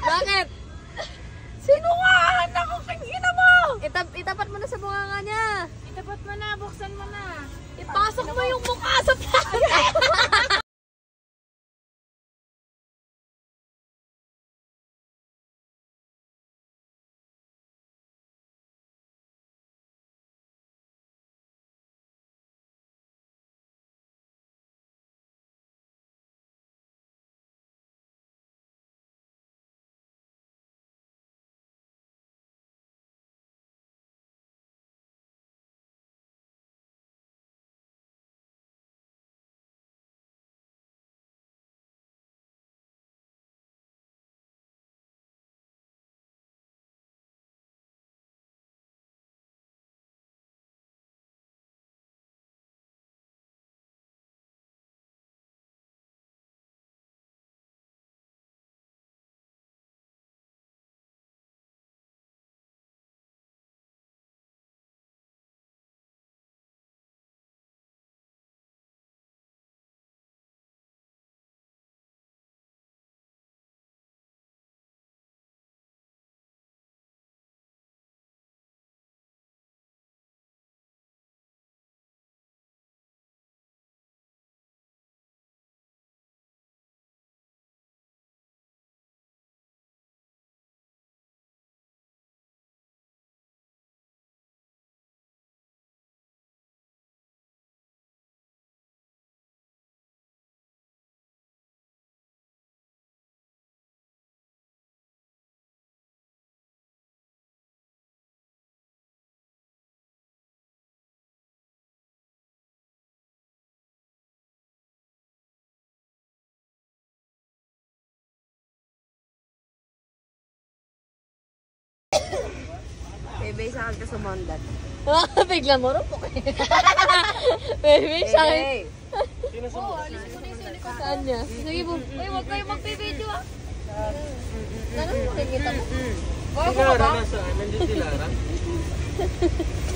Bakit? Sinungahan ako, kingina mo! Itapat mo na sa bunganga niya. Itapat mo na, buksan mo na. Ipasok mo yung mukha sa plastic. Bebe, sa akin ka sumundan. Bigla mo rin po kayo. Baby, siya. Oo, alisin ko na yung silikon. Saan niya? Sige po. Uy, huwag kayo mag-video ah. Ano mo makikita mo? Oo, ko ba? Nandiyan si Lara.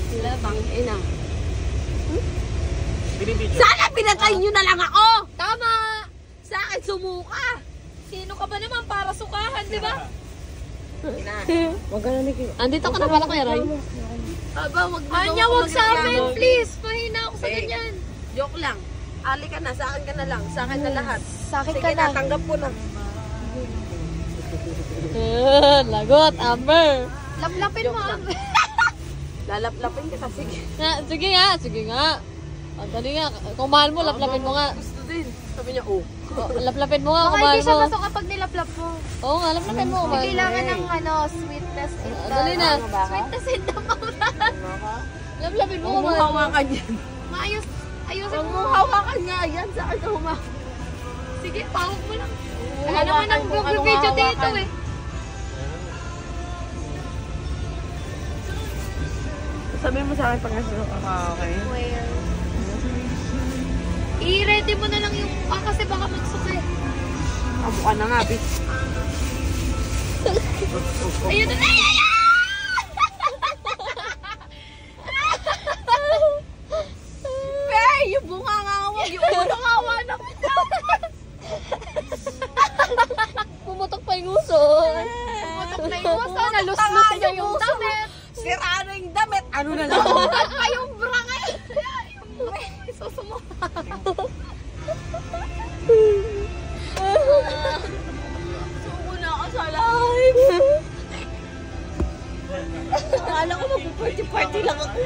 Sila bang ina. Binibidyo. Sana pinatay nyo na lang ako! Tama! Sa akin sumuka! Sino ka ba naman para sukahan, di ba? Wag ka na Nikki. Andito ka na pala Kuya Ray. Aba, wag na Anya, wag sa akin, please. Mahina ako sa ganyan. Joke lang. Ali ka na, sa akin ka na lang. Sa akin na lahat. Sa akin Sige ka na. tanggap ko na. Lagot, Amber. Laplapin mo, Amber. Lalaplapin kita, sige. Sige nga, sige nga. Dali nga, kung mahal mo, laplapin mo nga. Gusto din. Sabi niya, oh. Laplapin mo nga kung Baka mahal hindi siya mo. masok kapag nilaplap mo. Oo nga, laplapin mo kung mahal mo. Kailangan ng sweetness in the... Dali na. Sweetness in the mouth. Laplapin mo Huwag kung mo mahal mo. hawakan yan. Maayos. Ayusin Huwag mo. mo hawakan nga yan. Sa akin ka humakan. Sige, pawag mo lang. Wala Wala naman ang video dito eh. Sabihin mo sa akin pag nasa okay. Well, i-ready mo na lang yung mukha kasi baka magsuki. Abo ka na nga, bitch. Ayun na. Ay, ay, ay! Hey, yung bunga nga wag. Yung ulo nga wala. Pumutok pa yung uso. Pumatok na yung uso. Nalus-lus na yung damit. Sira na yung damit. Ano na lang? Pumatok pa yung bra ngayon. Yung bra. Susumo. Suko na ako sa live. Akala ko mag-party-party lang ako.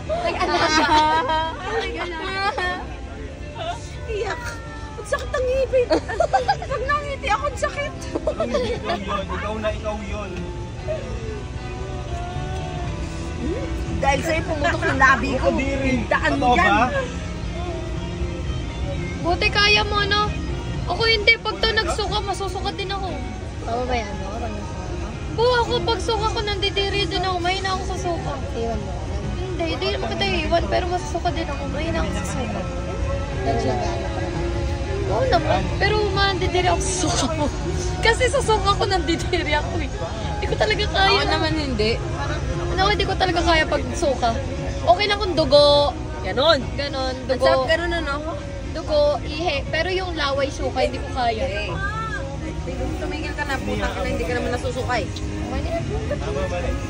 Nag-alaga. Iyak. Ang sakit ang ngipin. Pag nangiti ako, ang sakit. Ikaw yun. Dahil sa'yo pumutok ng labi ko. Daan mo Totoo yan. ba? Buti kaya mo, no? Ako hindi. Pag to nagsuka, masusuka din ako. Tama ba yan, no? Oo, ako pag suka ko, nandidiri din ako. Mahina ako sa suka. Iwan mo. Hindi naman kita iwan. Pero masusuka din ako. Mahina ako sa suka. Oo naman. Pero mandidiri ako sa suka mo. Kasi sa suka ko nandidiri ako eh. Hindi ko talaga kaya. Ako naman hindi. Ano, hindi ko talaga kaya pag suka. Okay lang kung dugo. Ganon. Ganon, Ang dugo. sarap ganon ano? Dugo, ihe. Pero yung laway suka, hindi ko kaya. Tumigil ka na. Putang ina, hindi ka naman nasusukay. Okay na yan.